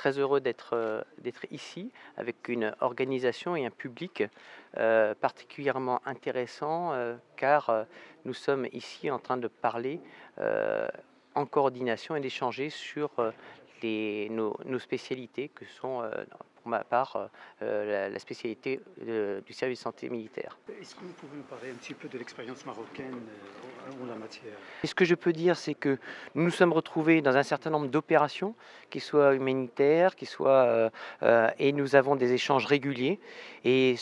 très heureux d'être ici avec une organisation et un public particulièrement intéressant car nous sommes ici en train de parler en coordination et d'échanger sur nos spécialités que sont pour ma part la spécialité du service de santé militaire. Est-ce que vous pouvez nous parler un petit peu de l'expérience marocaine en la matière? Et ce que je peux dire, c'est que nous nous sommes retrouvés dans un certain nombre d'opérations, qui soient humanitaires, et nous avons des échanges réguliers. Et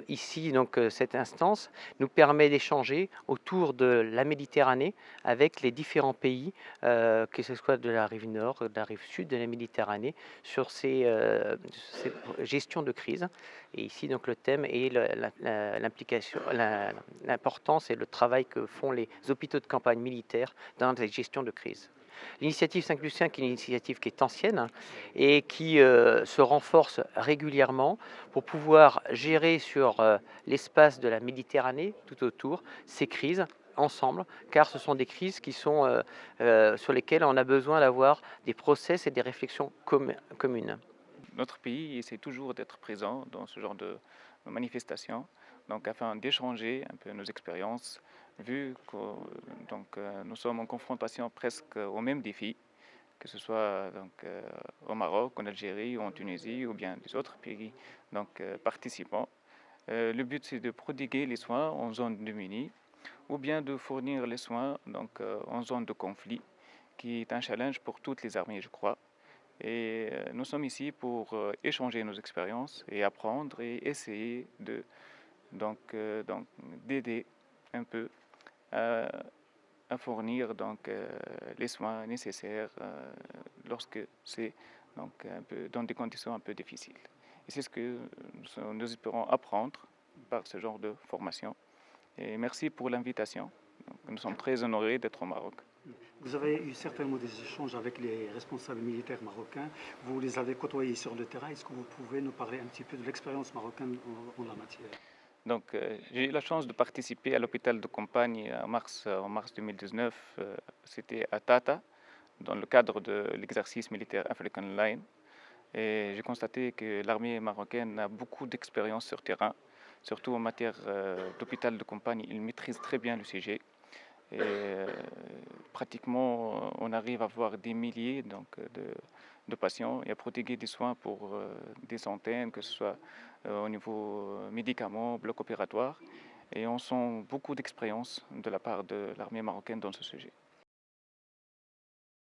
ici, donc, cette instance nous permet d'échanger autour de la Méditerranée avec les différents pays, que ce soit de la rive nord, de la rive sud de la Méditerranée, sur ces gestions de crise. Et ici, donc, le thème est l'implication, l'importance et le travail que font les hôpitaux de campagne militaires dans la gestion de crise. L'initiative 5+5 est une initiative qui est ancienne et qui se renforce régulièrement pour pouvoir gérer sur l'espace de la Méditerranée tout autour ces crises ensemble, car ce sont des crises qui sont sur lesquelles on a besoin d'avoir des process et des réflexions communes. Notre pays essaie toujours d'être présent dans ce genre de manifestations, donc afin d'échanger un peu nos expériences, vu que nous sommes en confrontation presque aux mêmes défis, que ce soit au Maroc, en Algérie, ou en Tunisie, ou bien des autres pays participants. Le but, c'est de prodiguer les soins en zone démunie, ou bien de fournir les soins en zone de conflit, qui est un challenge pour toutes les armées, je crois. Et nous sommes ici pour échanger nos expériences et apprendre et essayer d'aider un peu à, à fournir les soins nécessaires lorsque c'est un peu dans des conditions un peu difficiles. Et c'est ce que nous espérons apprendre par ce genre de formation. Et merci pour l'invitation. Nous sommes très honorés d'être au Maroc. Vous avez eu certainement des échanges avec les responsables militaires marocains. Vous les avez côtoyés sur le terrain. Est-ce que vous pouvez nous parler un petit peu de l'expérience marocaine en la matière? J'ai eu la chance de participer à l'hôpital de campagne en mars 2019. C'était à Tata, dans le cadre de l'exercice militaire African Line. Et j'ai constaté que l'armée marocaine a beaucoup d'expérience sur terrain, surtout en matière d'hôpital de campagne. Ils maîtrisent très bien le sujet. Et pratiquement, on arrive à voir des milliers de patients et à prodiguer des soins pour des centaines, que ce soit au niveau médicaments, bloc opératoire. Et on sent beaucoup d'expérience de la part de l'armée marocaine dans ce sujet.